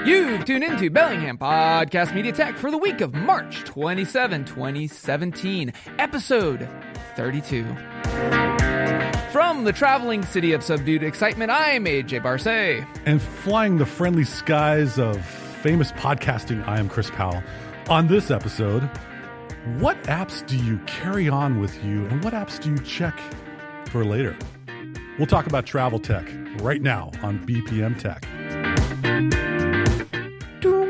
You've tuned into Bellingham Podcast Media Tech for the week of March 27, 2017, episode 32. From the traveling city of subdued excitement, I'm AJ Barce. And flying the friendly skies of famous podcasting, I am Chris Powell. On this episode, what apps do you carry on with you and what apps do you check for later? We'll talk about TravelTech right now on BPM Tech.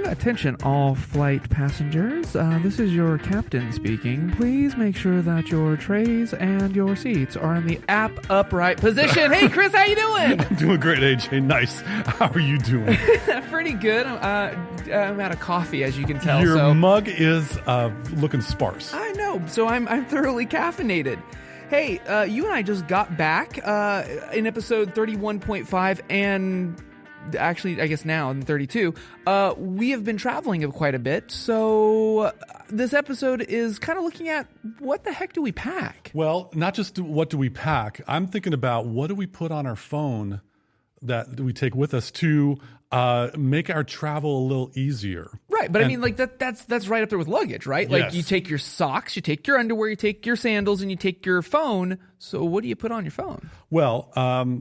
Attention all flight passengers, this is your captain speaking. Please make sure that your trays and your seats are in the app upright position. Hey Chris, how you doing? I'm doing great, AJ. Nice. How are you doing? Pretty good. I'm out of coffee, as you can tell. Your mug is looking sparse. I know, so I'm thoroughly caffeinated. Hey, you and I just got back in episode 31.5 and... actually, I guess now in 32, we have been traveling quite a bit. So this episode is kind of looking at what the heck do we pack? Well, not just what do we pack. I'm thinking about what do we put on our phone that we take with us to make our travel a little easier. Right, but I mean, like that's right up there with luggage, right? Like Yes. You take your socks, you take your underwear, you take your sandals, and you take your phone. So what do you put on your phone? Well,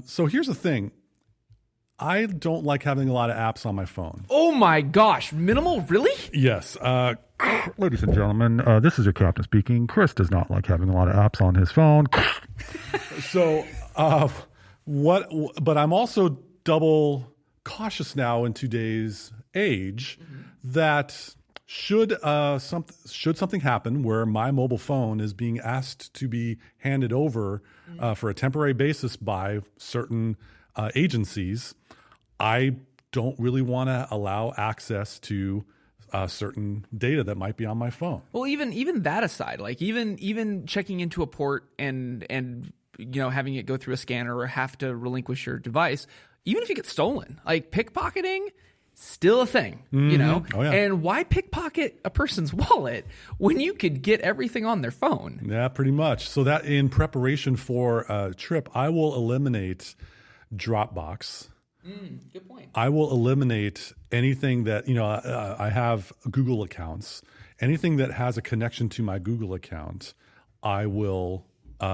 so here's the thing. I don't like having a lot of apps on my phone. Oh my gosh, minimal, really? Yes. Ladies and gentlemen, this is your captain speaking. Chris does not like having a lot of apps on his phone. So, but I'm also double cautious now in today's age that should something happen where my mobile phone is being asked to be handed over for a temporary basis by certain agencies, I don't really want to allow access to certain data that might be on my phone. Well, even that aside, like even checking into a port and having it go through a scanner or have to relinquish your device, even if you get stolen, like pickpocketing, still a thing, Oh, yeah. And why pickpocket a person's wallet when you could get everything on their phone? Yeah, pretty much. So that in preparation for a trip, I will eliminate Dropbox. Good point. I will eliminate anything that, I have Google accounts. Anything that has a connection to my Google account, I will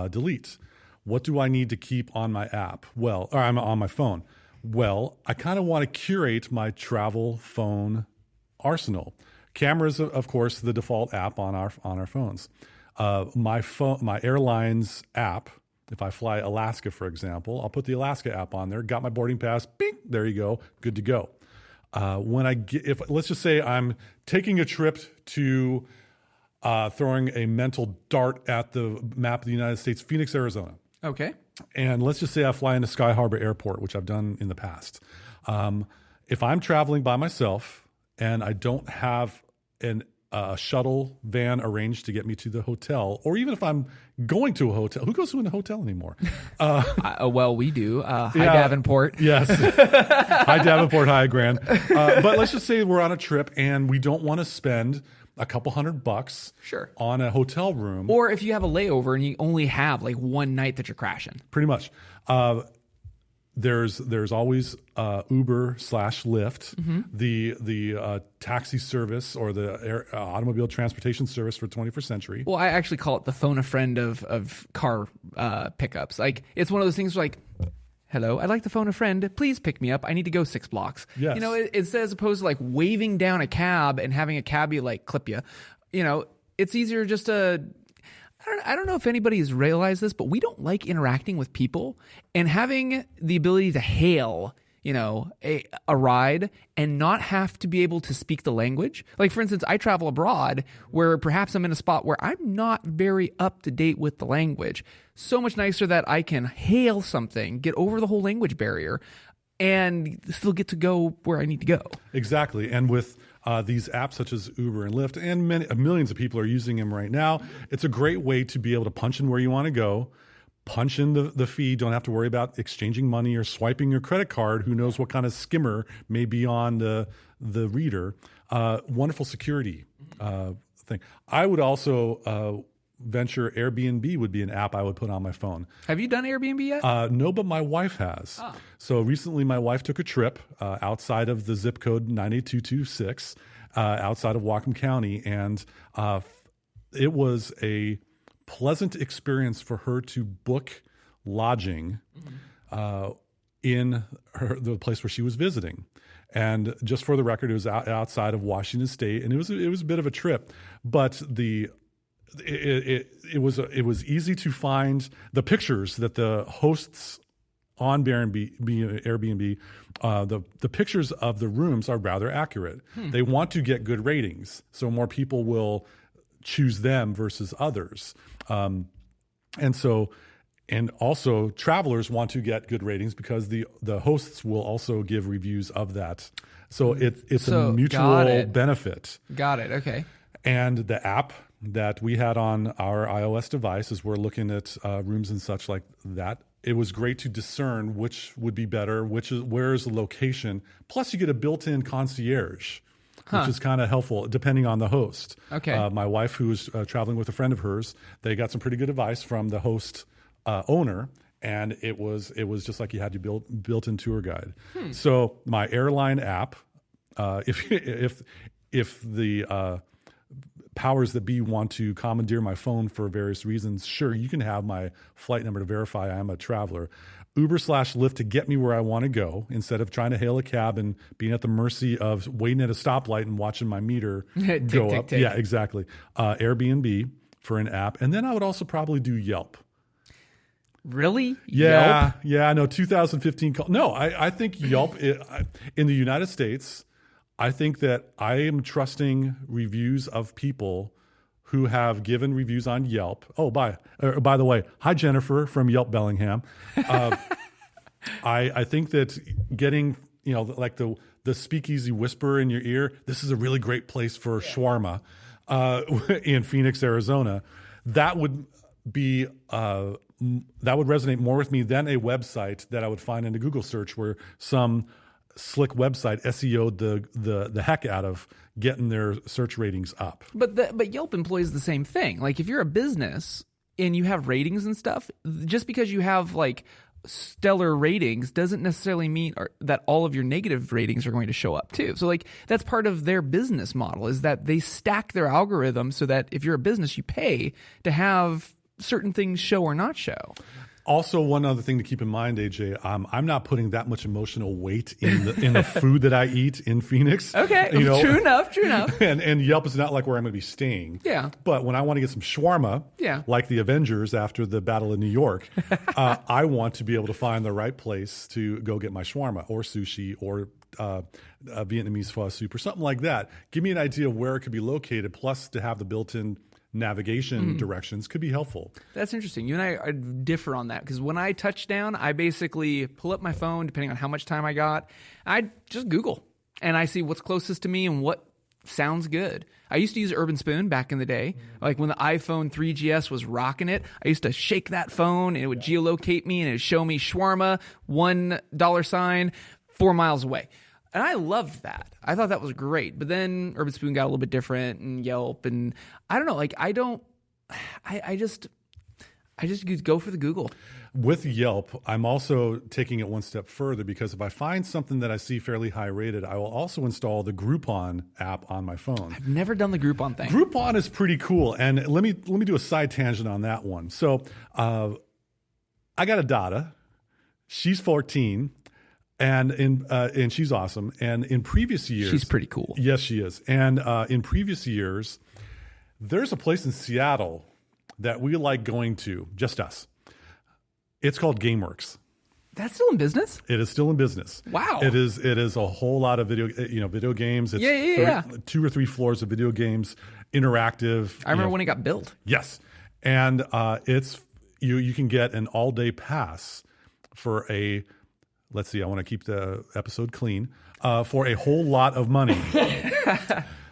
delete. What do I need to keep on my app? Or I'm on my phone. Well, I kind of want to curate my travel phone arsenal. Cameras, of course, the default app on our phones. My airline's app. If I fly Alaska, for example, I'll put the Alaska app on there. Got my boarding pass. Bing, there you go. Good to go. Let's just say I'm taking a trip to throwing a mental dart at the map of the United States, Phoenix, Arizona. Okay. And let's just say I fly into Sky Harbor Airport, which I've done in the past. If I'm traveling by myself and I don't have a shuttle van arranged to get me to the hotel, or even if I'm going to a hotel. Who goes to a hotel anymore? Well, we do. Hi, Davenport. Yes. Hi, Davenport. Hi, Grand. But let's just say we're on a trip and we don't want to spend a couple $100 Sure. on a hotel room. Or if you have a layover and you only have like one night that you're crashing. Pretty much. There's always Uber/Lyft, the taxi service or the automobile transportation service for 21st century. Well, I actually call it the phone a friend of car pickups. Like it's one of those things where like, hello, I'd like to phone a friend. Please pick me up. I need to go 6 blocks. Yes. It's as opposed to like waving down a cab and having a cabbie like clip you. It's easier just to... I don't know if anybody has realized this, but we don't like interacting with people, and having the ability to hail, a ride and not have to be able to speak the language. Like, for instance, I travel abroad where perhaps I'm in a spot where I'm not very up to date with the language. So much nicer that I can hail something, get over the whole language barrier, and still get to go where I need to go. Exactly. And with these apps such as Uber and Lyft, and millions of people are using them right now, it's a great way to be able to punch in where you want to go, punch in the fee, don't have to worry about exchanging money or swiping your credit card. Who knows what kind of skimmer may be on the reader. Wonderful security thing. I would also venture Airbnb would be an app I would put on my phone. Have you done Airbnb yet? No, but my wife has. Oh. So recently my wife took a trip outside of the zip code 98226, outside of Whatcom County. And it was a pleasant experience for her to book lodging in the place where she was visiting. And just for the record, it was outside of Washington State, and it was a bit of a trip, but it was easy to find the pictures that the hosts on Airbnb, the pictures of the rooms are rather accurate. They want to get good ratings, so more people will choose them versus others. And also travelers want to get good ratings because the hosts will also give reviews of that. So it's a mutual benefit. Got it. Okay. And the app that we had on our iOS device, as we're looking at rooms and such like that, it was great to discern which would be better, where is the location. Plus you get a built-in concierge, which is kind of helpful depending on the host. Okay. My wife, who was traveling with a friend of hers, they got some pretty good advice from the host owner, and it was just like you had your built-in tour guide. So my airline app, if the powers that be want to commandeer my phone for various reasons, sure, you can have my flight number to verify I'm a traveler. Uber/Lyft to get me where I want to go instead of trying to hail a cab and being at the mercy of waiting at a stoplight and watching my meter go up. Yeah, exactly. Airbnb for an app, and then I would also probably do Yelp. Really? Yeah, Yelp? yeah. No, 2015. No, I think Yelp in the United States. I think that I am trusting reviews of people who have given reviews on Yelp. Oh, by the way, hi Jennifer from Yelp Bellingham. I think that getting like the speakeasy whisper in your ear. This is a really great place for shawarma in Phoenix, Arizona. That would be. That would resonate more with me than a website that I would find in a Google search where some slick website SEO'd the heck out of getting their search ratings up. But Yelp employs the same thing. Like if you're a business and you have ratings and stuff, just because you have like stellar ratings doesn't necessarily mean that all of your negative ratings are going to show up too. So like that's part of their business model, is that they stack their algorithm so that if you're a business, you pay to have certain things show or not show. Also, one other thing to keep in mind, AJ, I'm not putting that much emotional weight in the food that I eat in Phoenix. Okay, true enough. And Yelp is not like where I'm going to be staying. Yeah. But when I want to get some shawarma, like the Avengers after the Battle of New York, I want to be able to find the right place to go get my shawarma or sushi or Vietnamese pho soup or something like that. Give me an idea of where it could be located, plus to have the built-in navigation directions could be helpful. That's interesting. You and I differ on that, because when I touch down, I basically pull up my phone, depending on how much time I got. I just Google, and I see what's closest to me and what sounds good. I used to use Urban Spoon back in the day. Like when the iPhone 3GS was rocking it, I used to shake that phone, and it would geolocate me, and it would show me shawarma, $1 4 miles away. And I loved that. I thought that was great. But then Urban Spoon got a little bit different, and Yelp, and I don't know. Like I just go for the Google. With Yelp, I'm also taking it one step further, because if I find something that I see fairly high rated, I will also install the Groupon app on my phone. I've never done the Groupon thing. Groupon is pretty cool, and let me do a side tangent on that one. So I got a daughter. She's 14. And she's awesome. And in previous years, she's pretty cool. Yes, she is. And in previous years, there's a place in Seattle that we like going to, just us. It's called GameWorks. That's still in business? It is still in business. Wow. It is a whole lot of video games. It's 2 or 3 floors of video games, interactive. I remember when it got built. Yes. And it's you can get an all-day pass for a, let's see, I want to keep the episode clean, for a whole lot of money.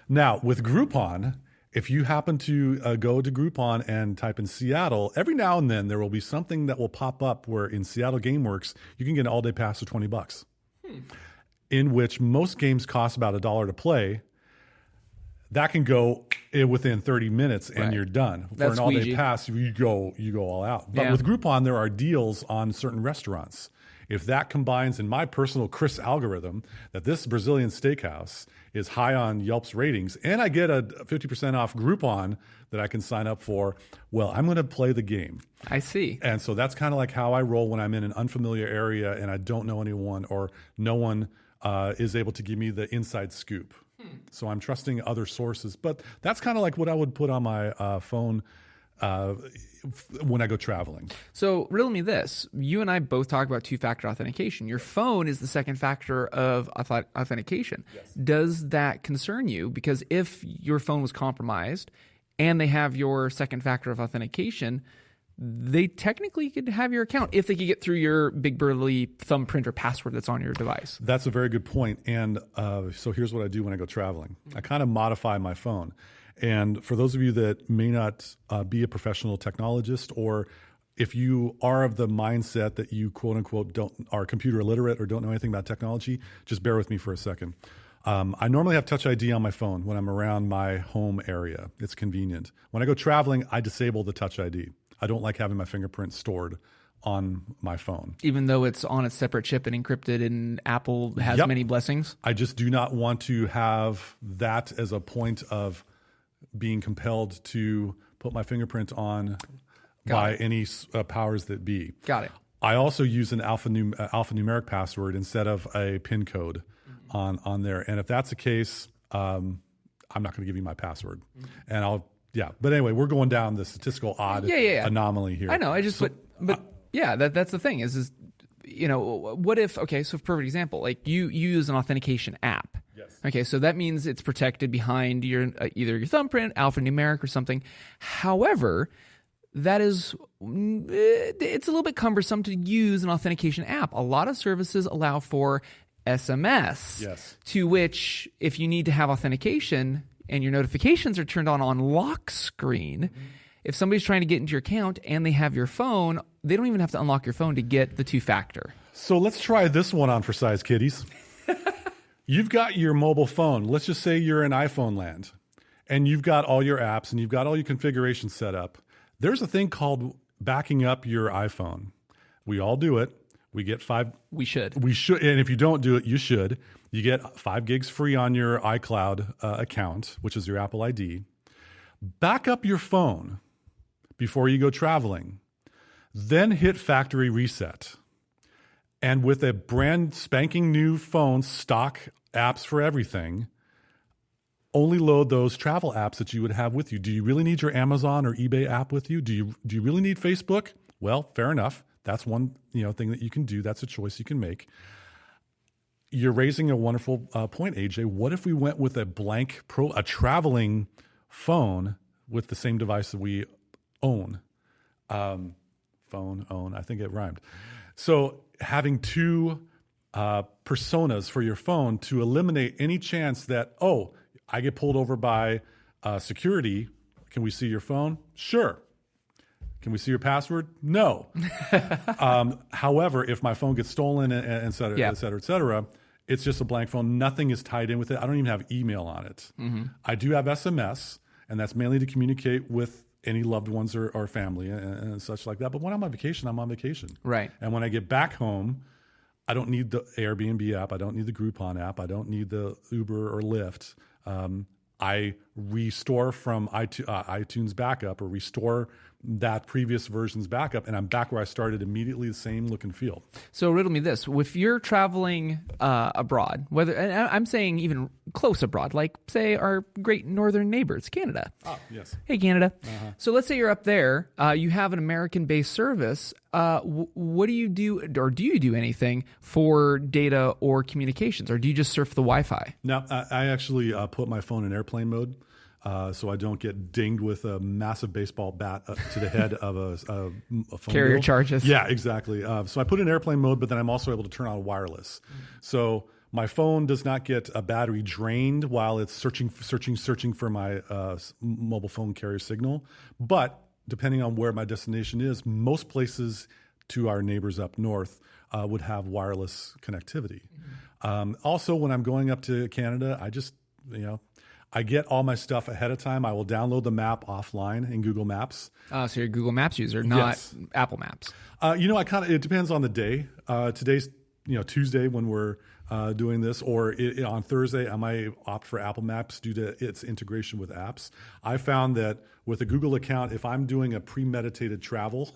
Now, with Groupon, if you happen to go to Groupon and type in Seattle, every now and then there will be something that will pop up where in Seattle GameWorks, you can get an all-day pass for $20, in which most games cost about $1 to play. That can go within 30 minutes and Right. you're done. For That's an all-day squeegee. pass, you go all out. But Yeah. with Groupon, there are deals on certain restaurants. If that combines in my personal Chris algorithm that this Brazilian steakhouse is high on Yelp's ratings and I get a 50% off Groupon that I can sign up for, well, I'm going to play the game. I see. And so that's kind of like how I roll when I'm in an unfamiliar area and I don't know anyone or no one is able to give me the inside scoop. So I'm trusting other sources. But that's kind of like what I would put on my phone when I go traveling. So riddle me this. You and I both talk about two-factor authentication. Your phone is the second factor of authentication. Yes. Does that concern you? Because if your phone was compromised and they have your second factor of authentication, they technically could have your account if they could get through your big burly thumbprint or password that's on your device. That's a very good point. And so here's what I do when I go traveling. I kind of modify my phone. And for those of you that may not be a professional technologist, or if you are of the mindset that you quote unquote are computer illiterate or don't know anything about technology, just bear with me for a second. I normally have TouchID on my phone when I'm around my home area. It's convenient. When I go traveling, I disable the TouchID. I don't like having my fingerprint stored on my phone. Even though it's on a separate chip and encrypted and Apple has Yep. many blessings? I just do not want to have that as a point of being compelled to put my fingerprint on by any powers that be. Got it. I also use an alphanumeric password instead of a PIN code on there. And if that's the case, I'm not going to give you my password. And but anyway, we're going down the statistical odd anomaly here. I know. But yeah, that's the thing is, what if, okay, so for perfect example, like you use an authentication app. Yes. Okay, so that means it's protected behind your either your thumbprint, alphanumeric, or something. However, it's a little bit cumbersome to use an authentication app. A lot of services allow for SMS. Yes. To which, if you need to have authentication and your notifications are turned on lock screen, if somebody's trying to get into your account and they have your phone, they don't even have to unlock your phone to get the two-factor. So let's try this one on for size kiddies. You've got your mobile phone. Let's just say you're in iPhone land and you've got all your apps and you've got all your configurations set up. There's a thing called backing up your iPhone. We all do it. We get We should. and if you don't do it, you should. You get 5 gigs free on your iCloud account, which is your Apple ID. Back up your phone before you go traveling. Then hit factory reset. And with a brand spanking new phone, stock apps for everything, only load those travel apps that you would have with you. Do you really need your Amazon or eBay app with you? Do you really need Facebook? Well, fair enough. That's one thing that you can do. That's a choice you can make. You're raising a wonderful point, AJ. What if we went with a a traveling phone with the same device that we own? I think it rhymed. So having 2 personas for your phone to eliminate any chance that, I get pulled over by security. Can we see your phone? Sure. Can we see your password? No. However, if my phone gets stolen, and et cetera, et cetera, et cetera, it's just a blank phone. Nothing is tied in with it. I don't even have email on it. I do have SMS, and that's mainly to communicate with any loved ones or family and such like that. But when I'm on vacation, I'm on vacation. Right. And when I get back home, I don't need the Airbnb app. I don't need the Groupon app. I don't need the Uber or Lyft. I restore from iTunes backup or restore that previous version's backup, and I'm back where I started immediately, the same look and feel. So riddle me this. If you're traveling abroad, and I'm saying even close abroad, like say our great northern neighbors, Canada. Oh, yes. Hey, Canada. So let's say you're up there. You have an American-based service. What do you do, or do you do anything for data or communications, or do you just surf the Wi-Fi? Now, I actually put my phone in airplane mode. So I don't get dinged with a massive baseball bat to the head of a phone Carrier bill. charges. Yeah, exactly. So I put it in airplane mode, but then I'm also able to turn on wireless. So my phone does not get a battery drained while it's searching for my mobile phone carrier signal. But depending on where my destination is, most places to our neighbors up north would have wireless connectivity. Also, when I'm going up to Canada, I get all my stuff ahead of time. I will download the map offline in Google Maps. So you're a Google Maps user, not Yes. Apple Maps. It depends on the day. Today's Tuesday when we're doing this, or on Thursday, I might opt for Apple Maps due to its integration with apps. I found that with a Google account, if I'm doing a premeditated travel,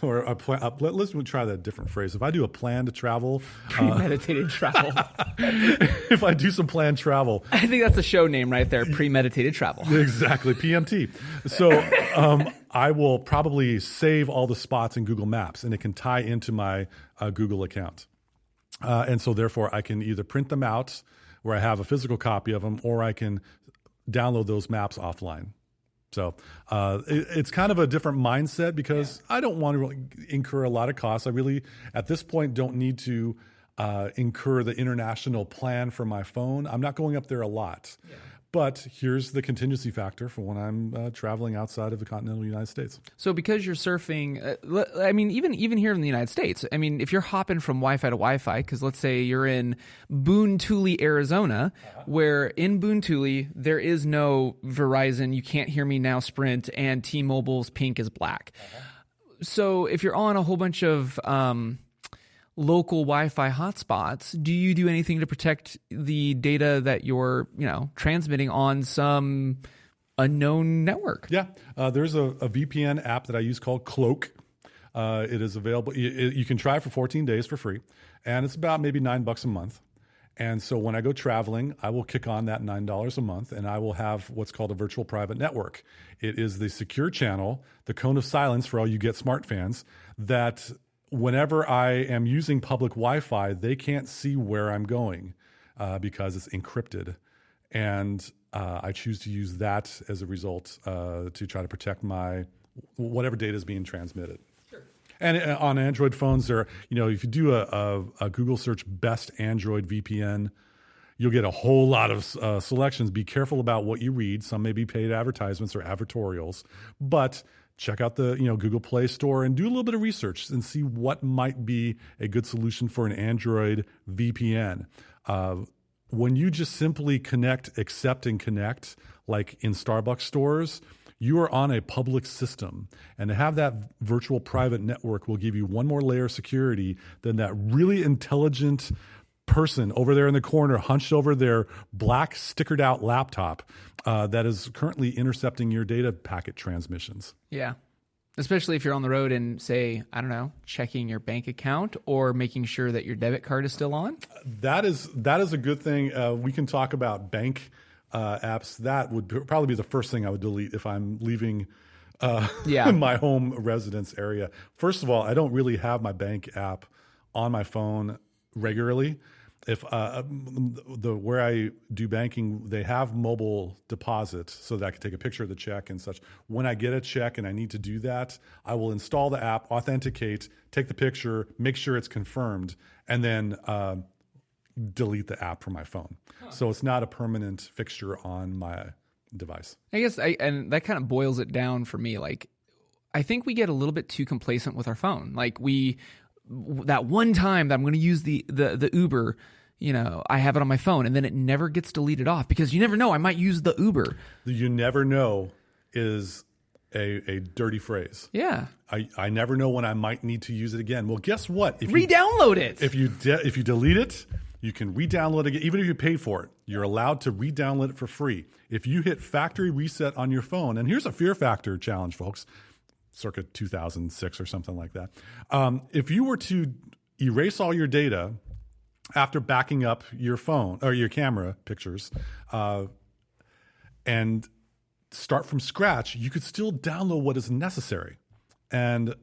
or let's try that different phrase. If I do a planned travel, Premeditated travel. if I do some planned travel, I think that's the show name right there. Premeditated travel. exactly, PMT. So I will probably save all the spots in Google Maps, and it can tie into my Google account. And so therefore I can either print them out where I have a physical copy of them, or I can download those maps offline. So it's kind of a different mindset because I don't want to really incur a lot of costs. I really, at this point, don't need to incur the international plan for my phone. I'm not going up there a lot. Yeah. But here's the contingency factor for when I'm traveling outside of the continental United States. So because you're surfing, even here in the United States, if you're hopping from Wi-Fi to Wi-Fi, because let's say you're in Boone, Tooele, Arizona, where in Boone, Tooele, there is no Verizon, you can't hear me now, Sprint, and T-Mobile's pink is black. So if you're on a whole bunch of local Wi-Fi hotspots, do you do anything to protect the data that you're, transmitting on some unknown network? Yeah, there's a VPN app that I use called Cloak. It is available. You can try it for 14 days for free, and it's about maybe $9 a month. And so when I go traveling, I will kick on that $9 a month, and I will have what's called a virtual private network. It is the secure channel, the cone of silence for all you Get Smart fans, that whenever I am using public Wi-Fi, they can't see where I'm going because it's encrypted. And I choose to use that as a result to try to protect my whatever data is being transmitted. Sure. And on Android phones, if you do a Google search best Android VPN, you'll get a whole lot of selections. Be careful about what you read. Some may be paid advertisements or advertorials, but check out the Google Play Store and do a little bit of research and see what might be a good solution for an Android VPN. When you just simply accept and connect, like in Starbucks stores, you are on a public system. And to have that virtual private network will give you one more layer of security than that really intelligent person over there in the corner hunched over their black stickered out laptop that is currently intercepting your data packet transmissions. Yeah. Especially if you're on the road and say, I don't know, checking your bank account or making sure that your debit card is still on. That is a good thing. We can talk about bank apps. That would probably be the first thing I would delete if I'm leaving my home residence area. First of all, I don't really have my bank app on my phone regularly. If where I do banking, they have mobile deposit so that I can take a picture of the check and such. When I get a check and I need to do that, I will install the app, authenticate, take the picture, make sure it's confirmed, and then delete the app from my phone. Huh. So it's not a permanent fixture on my device. I guess, and that kind of boils it down for me. Like, I think we get a little bit too complacent with our phone. Like that one time that I'm going to use the Uber, I have it on my phone, and then it never gets deleted off because you never know. I might use the Uber. You never know is a dirty phrase. Yeah. I never know when I might need to use it again. Well, guess what? Re-download it. If you delete it, you can re-download it again. Even if you paid for it, you're allowed to re-download it for free. If you hit factory reset on your phone, and here's a fear factor challenge, folks, circa 2006 or something like that. If you were to erase all your data after backing up your phone or your camera pictures and start from scratch, you could still download what is necessary. And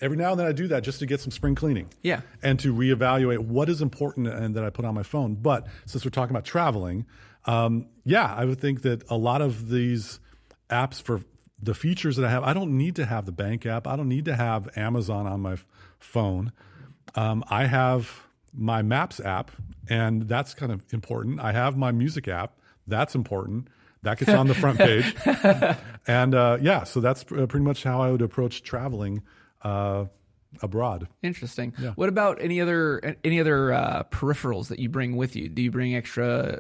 every now and then I do that just to get some spring cleaning. Yeah. And to reevaluate what is important and that I put on my phone. But since we're talking about traveling, I would think that a lot of these apps for the features that I have, I don't need to have the bank app. I don't need to have Amazon on my phone. I have my Maps app, and that's kind of important. I have my music app. That's important. That gets on the front page. And so that's pretty much how I would approach traveling. abroad. Interesting. Yeah. What about any other peripherals that you bring with you? Do you bring extra?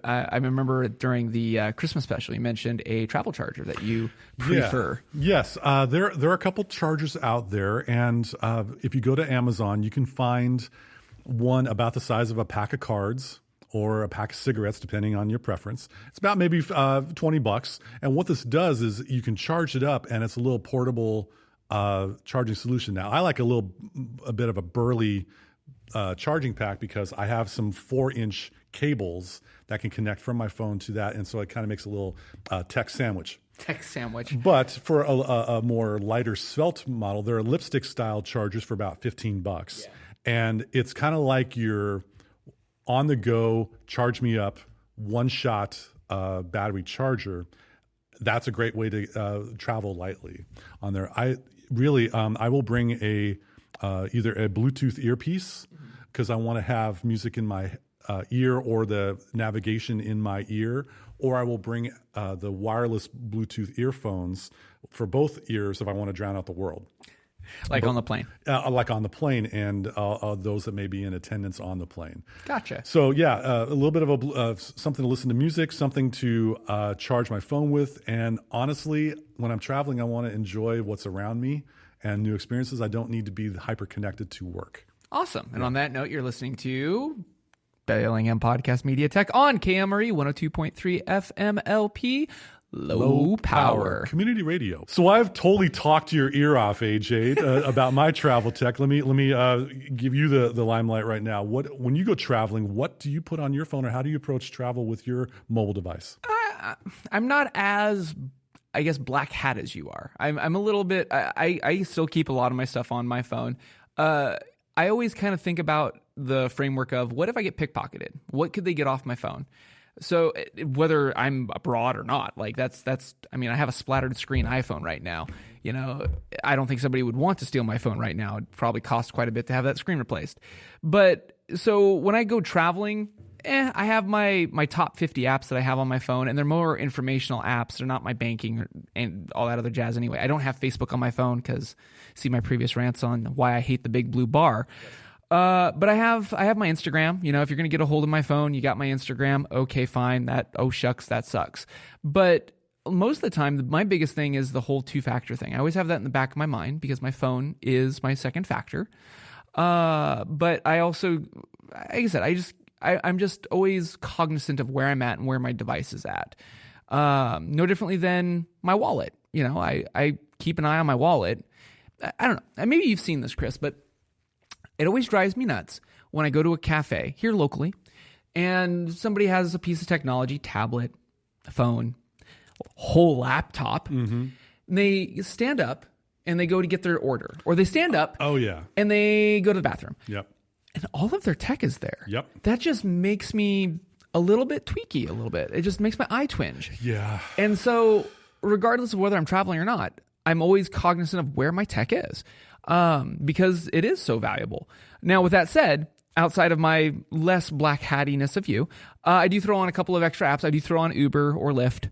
I remember during the Christmas special, you mentioned a travel charger that you prefer. Yeah. Yes, there are a couple chargers out there, and if you go to Amazon, you can find one about the size of a pack of cards or a pack of cigarettes, depending on your preference. It's about maybe $20. And what this does is you can charge it up, and it's a little portable charging solution. Now, I like a bit of a burly charging pack because I have some 4-inch cables that can connect from my phone to that, and so it kind of makes a little tech sandwich. Tech sandwich. But for a more lighter svelte model, there are lipstick style chargers for about $15. Yeah. And it's kind of like your on the go, charge me up, one shot battery charger. That's a great way to travel lightly on there. I will bring either a Bluetooth earpiece because I want to have music in my ear or the navigation in my ear, or I will bring the wireless Bluetooth earphones for both ears if I want to drown out the world. On the plane. Like on the plane, and those that may be in attendance on the plane. Gotcha. So yeah, a little bit of something to listen to music, something to charge my phone with. And honestly, when I'm traveling, I want to enjoy what's around me and new experiences. I don't need to be hyper connected to work. Awesome. And on that note, you're listening to Bellingham Podcast Media Tech on KMRE 102.3 FMLP. Low power community radio. So I've totally talked your ear off, AJ, about my travel tech. Let me give you the limelight right now. When you go traveling, what do you put on your phone, or how do you approach travel with your mobile device? I'm not as, I guess, black hat as you are. I'm a little bit. I still keep a lot of my stuff on my phone. I always kind of think about the framework of what if I get pickpocketed? What could they get off my phone? So whether I'm abroad or not, like that's, I mean, I have a splattered screen iPhone right now. You know, I don't think somebody would want to steal my phone right now. It'd probably cost quite a bit to have that screen replaced. But so when I go traveling, I have my top 50 apps that I have on my phone, and they're more informational apps. They're not my banking and all that other jazz anyway. I don't have Facebook on my phone because see my previous rants on why I hate the big blue bar. But I have my Instagram. You know, if you're going to get a hold of my phone, you got my Instagram. Okay, fine. Oh shucks, that sucks. But most of the time, my biggest thing is the whole 2-factor thing. I always have that in the back of my mind because my phone is my second factor. But I also, like I said, I'm just always cognizant of where I'm at and where my device is at. No differently than my wallet. You know, I keep an eye on my wallet. I don't know. Maybe you've seen this, Chris, but it always drives me nuts when I go to a cafe here locally and somebody has a piece of technology, tablet, phone, whole laptop. Mm-hmm. And they stand up and they go to get their order, or they stand up. Oh yeah. And they go to the bathroom. Yep. And all of their tech is there. Yep. That just makes me a little bit tweaky a little bit. It just makes my eye twinge. Yeah. And so regardless of whether I'm traveling or not, I'm always cognizant of where my tech is. Because it is so valuable. Now, with that said, outside of my less black hattiness of you, I do throw on a couple of extra apps. I do throw on Uber or Lyft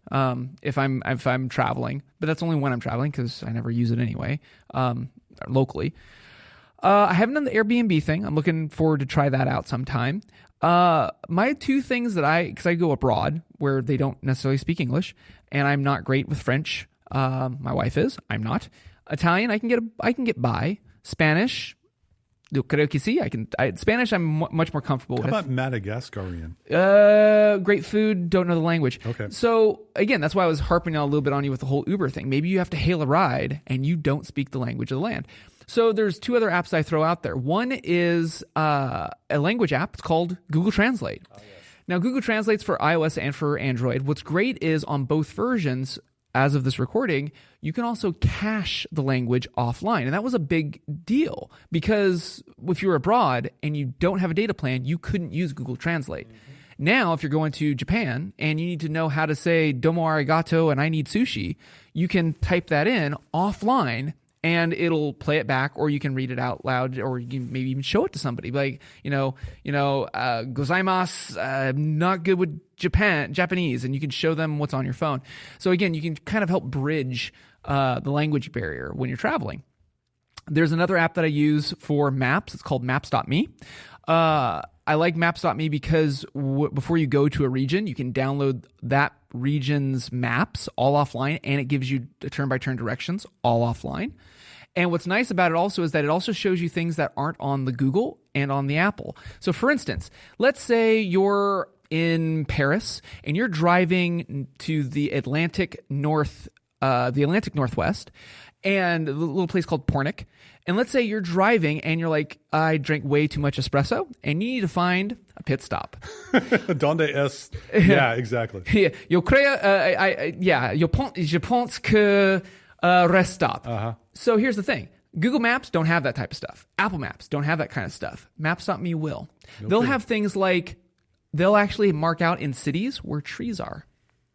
if I'm traveling, but that's only when I'm traveling because I never use it anyway locally. I haven't done the Airbnb thing. I'm looking forward to try that out sometime. My two things because I go abroad where they don't necessarily speak English, and I'm not great with French. My wife is. I'm not. Italian, I can get by. Spanish, creo que sí. Spanish, I'm much more comfortable with. How about Madagascarian? Great food, don't know the language. Okay. So again, that's why I was harping a little bit on you with the whole Uber thing. Maybe you have to hail a ride and you don't speak the language of the land. So there's 2 other apps I throw out there. One is a language app. It's called Google Translate. Oh, yes. Now, Google Translate's for iOS and for Android. What's great is on both versions, as of this recording, you can also cache the language offline. And that was a big deal because if you're abroad and you don't have a data plan, you couldn't use Google Translate. Mm-hmm. Now, if you're going to Japan and you need to know how to say domo arigato and I need sushi, you can type that in offline and it'll play it back, or you can read it out loud, or you can maybe even show it to somebody. Like, gozaimasu, I'm not good with Japanese, and you can show them what's on your phone. So again, you can kind of help bridge the language barrier when you're traveling. There's another app that I use for maps. It's called Maps.me. I like Maps.me because before you go to a region, you can download that region's maps all offline, and it gives you turn-by-turn directions all offline. And what's nice about it also is that it also shows you things that aren't on the Google and on the Apple. So for instance, let's say you're in Paris and you're driving to the Atlantic Northwest, and a little place called Pornic. And let's say you're driving and you're like, I drank way too much espresso, and you need to find a pit stop. Donde es? Yeah, exactly. Je pense que rest stop. So here's the thing. Google Maps don't have that type of stuff. Apple Maps don't have that kind of stuff. Maps.me will. They'll have things like, they'll actually mark out in cities where trees are.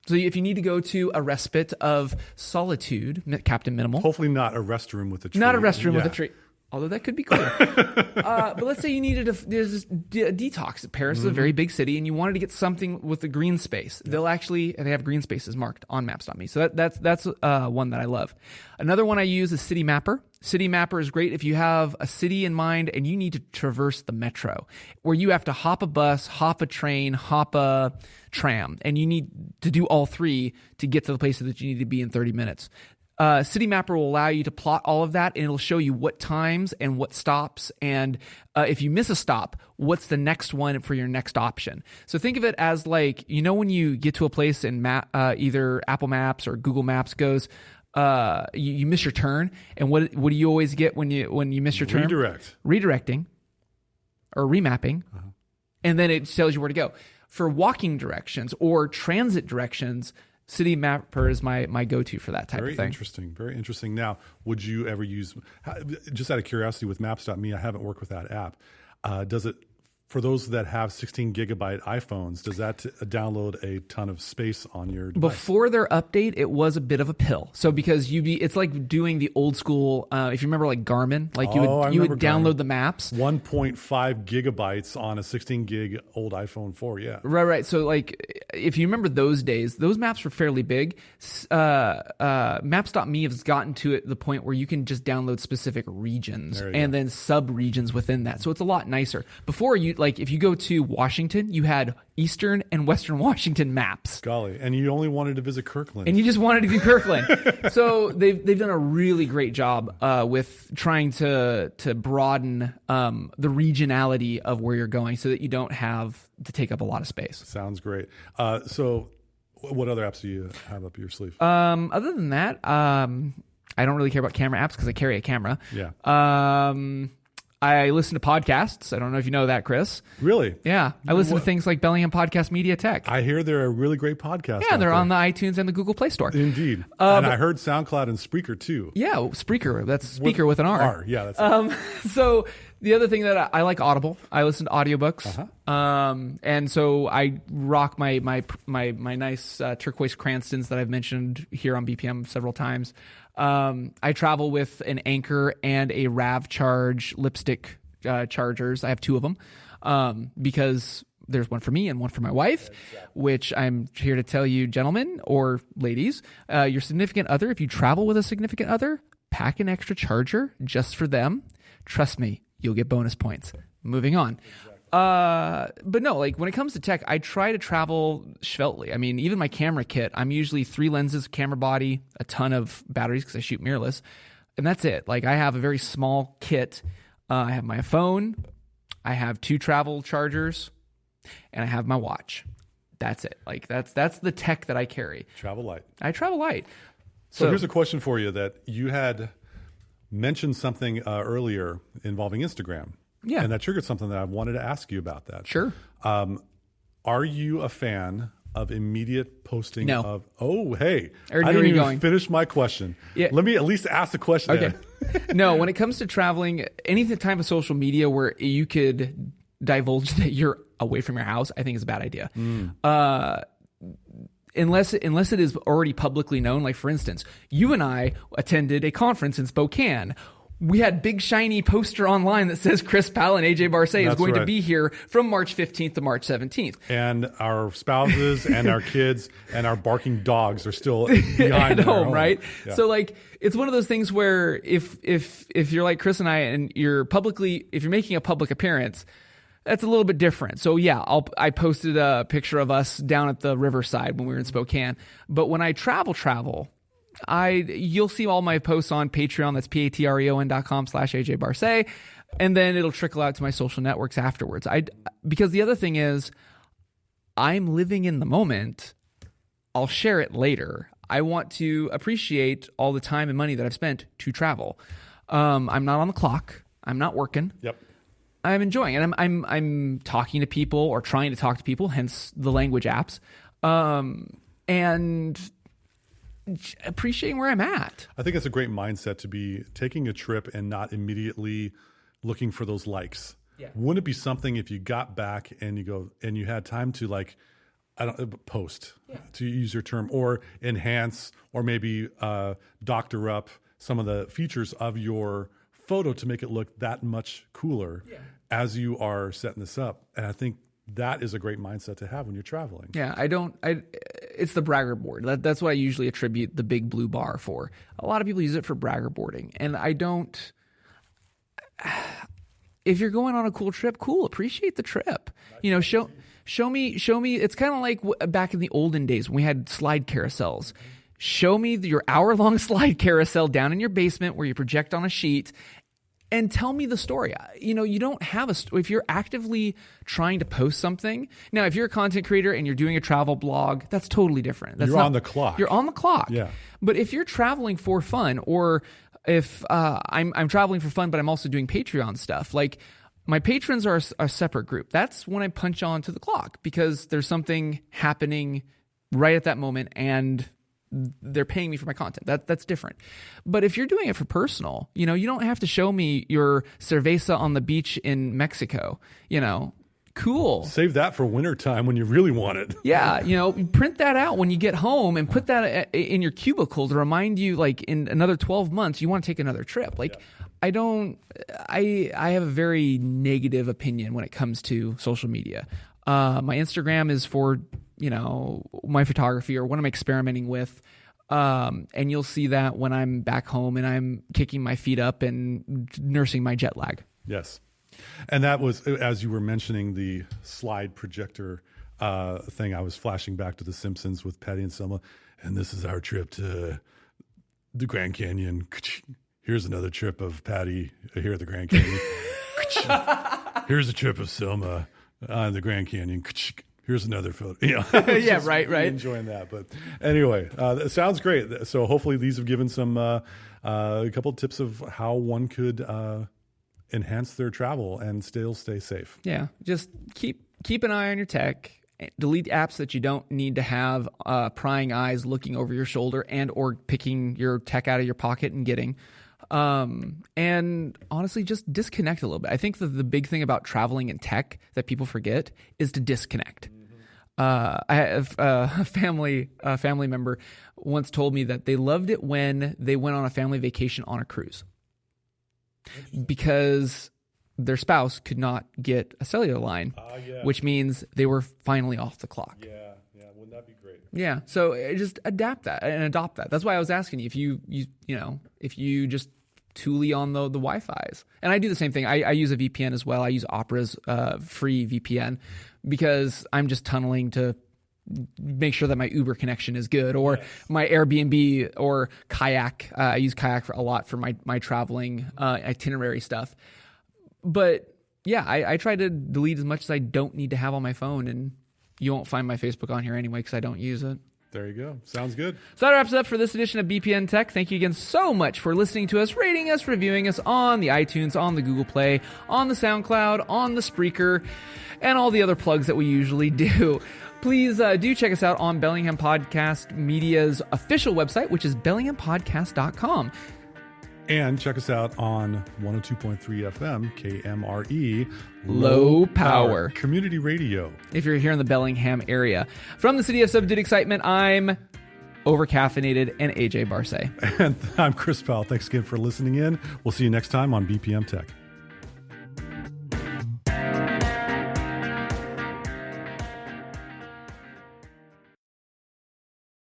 So if you need to go to a respite of solitude, Captain Minimal. Hopefully not a restroom with a tree. Not a restroom with a tree. Although that could be cool. But let's say you needed there's a detox. Paris is a very big city, and you wanted to get something with a green space. They have green spaces marked on Maps.me. So that's one that I love. Another one I use is City Mapper. City Mapper is great if you have a city in mind and you need to traverse the metro, where you have to hop a bus, hop a train, hop a tram, and you need to do all three to get to the place that you need to be in 30 minutes. City Mapper will allow you to plot all of that, and it'll show you what times and what stops, and if you miss a stop, what's the next one for your next option. So think of it as like, when you get to a place and either Apple Maps or Google Maps goes, you miss your turn, and what do you always get when you miss your turn? Redirecting or remapping, and then it tells you where to go. For walking directions or transit directions, City Mapper is my go-to for that type of thing. Very interesting. Now, would you ever use, just out of curiosity, with Maps.me, I haven't worked with that app. Does it, for those that have 16 gigabyte iPhones, does that download a ton of space on your device? Before their update, it was a bit of a pill. So because it's like doing the old school, if you remember like Garmin, like you would download the maps. 1.5 gigabytes on a 16 gig old iPhone 4, yeah. Right. So like, if you remember those days, those maps were fairly big. Maps.me has gotten to the point where you can just download specific regions and then sub-regions within that. So it's a lot nicer. Before, if you go to Washington, you had Eastern and Western Washington maps. Golly, and you only wanted to visit Kirkland. And you just wanted to do Kirkland. So they've done a really great job with trying to broaden the regionality of where you're going so that you don't have to take up a lot of space. Sounds great. So what other apps do you have up your sleeve? Other than that, I don't really care about camera apps because I carry a camera. Yeah. I listen to podcasts. I don't know if you know that, Chris. Really? Yeah. I listen to things like Bellingham Podcast Media Tech. I hear they're a really great podcast. Yeah, they're on the iTunes and the Google Play Store. Indeed. And I heard SoundCloud and Spreaker too. Yeah, Spreaker. That's speaker with an R. Yeah, that's it. So the other thing that I like Audible. I listen to audiobooks. And so I rock my nice turquoise Cranstons that I've mentioned here on BPM several times. I travel with an Anker and a RAVPower lipstick chargers. I have two of them because there's one for me and one for my wife, which I'm here to tell you, gentlemen or ladies, your significant other, if you travel with a significant other, pack an extra charger just for them. Trust me, you'll get bonus points. Moving on. But no, like when it comes to tech, I try to travel schveltly. I mean, even my camera kit, I'm usually 3 lenses, camera body, a ton of batteries because I shoot mirrorless, and that's it. Like I have a very small kit. I have my phone, I have 2 travel chargers, and I have my watch. That's it. Like that's the tech that I carry. Travel light. I travel light. So here's a question for you that you had mentioned something earlier involving Instagram. Yeah. And that triggered something that I wanted to ask you about that. Sure. Are you a fan of immediate posting of... Oh, hey. I didn't even finish my question. Yeah. Let me at least ask the question. Okay. No, when it comes to traveling, any type of social media where you could divulge that you're away from your house, I think is a bad idea. Unless it is already publicly known. Like, for instance, you and I attended a conference in Spokane. we had big shiny poster online that says Chris Powell and AJ Barcet is going to be here from March 15th to March 17th. And our spouses and our kids and our barking dogs are still behind at home, right? Yeah. So like, it's one of those things where if you're like Chris and I, and if you're making a public appearance, that's a little bit different. So yeah, I posted a picture of us down at the riverside when we were in Spokane. But when I travel, you'll see all my posts on Patreon. That's patreon.com/AJ Barcet. And then it'll trickle out to my social networks afterwards. Because the other thing is, I'm living in the moment. I'll share it later. I want to appreciate all the time and money that I've spent to travel. I'm not on the clock. I'm not working. Yep. I'm enjoying it. I'm talking to people or trying to talk to people, hence the language apps, and appreciating where I'm at. I think it's a great mindset to be taking a trip and not immediately looking for those likes. Yeah. Wouldn't it be something if you got back and you had time to post, to use your term, or enhance, or maybe doctor up some of the features of your photo to make it look that much cooler as you are setting this up. And I think that is a great mindset to have when you're traveling. Yeah, it's the bragger board. That's what I usually attribute the big blue bar for. A lot of people use it for bragger boarding, and I don't. If you're going on a cool trip, cool, appreciate the trip. Show me. It's kind of like back in the olden days when we had slide carousels. Show me your hour-long slide carousel down in your basement where you project on a sheet, and tell me the story. You don't have if you're actively trying to post something. Now, if you're a content creator and you're doing a travel blog, that's totally different. You're on the clock. You're on the clock. Yeah. But if you're traveling for fun, or if I'm traveling for fun, but I'm also doing Patreon stuff, like my patrons are a separate group. That's when I punch on to the clock because there's something happening right at that moment, and they're paying me for my content. That's different. But if you're doing it for personal, you don't have to show me your cerveza on the beach in Mexico. Cool. Save that for wintertime when you really want it. Yeah, print that out when you get home and put that in your cubicle to remind you, like, in another 12 months, you want to take another trip. Like, I have a very negative opinion when it comes to social media. My Instagram is for, my photography or what I'm experimenting with. And you'll see that when I'm back home and I'm kicking my feet up and nursing my jet lag. Yes. And that was, as you were mentioning the slide projector thing, I was flashing back to The Simpsons with Patty and Selma. And this is our trip to the Grand Canyon. Here's another trip of Patty here at the Grand Canyon. Here's a trip of Selma on the Grand Canyon. Here's another photo. Yeah, right. Enjoying that. But anyway, it sounds great. So hopefully these have given some a couple of tips of how one could enhance their travel and still stay safe. Yeah, just keep an eye on your tech. Delete apps that you don't need to have prying eyes looking over your shoulder and or picking your tech out of your pocket and getting. And honestly, just disconnect a little bit. I think the big thing about traveling in tech that people forget is to disconnect. I have a family member once told me that they loved it when they went on a family vacation on a cruise because their spouse could not get a cellular line, which means they were finally off the clock. Yeah. Wouldn't that be great? Yeah. So just adapt that and adopt that. That's why I was asking you if you just Thule on the Wi-Fi's. And I do the same thing. I use a VPN as well. I use Opera's free VPN because I'm just tunneling to make sure that my Uber connection is good, or my Airbnb or Kayak. I use Kayak a lot for my traveling itinerary stuff. But yeah, I try to delete as much as I don't need to have on my phone, and you won't find my Facebook on here anyway because I don't use it. There you go. Sounds good. So that wraps it up for this edition of BPN Tech. Thank you again so much for listening to us, rating us, reviewing us on the iTunes, on the Google Play, on the SoundCloud, on the Spreaker, and all the other plugs that we usually do. Please do check us out on Bellingham Podcast Media's official website, which is bellinghampodcast.com. And check us out on 102.3 FM, KMRE. Low power. Community radio. If you're here in the Bellingham area. From the city of subdued excitement, I'm Overcaffeinated, and AJ Barce. And I'm Chris Powell. Thanks again for listening in. We'll see you next time on BPM Tech.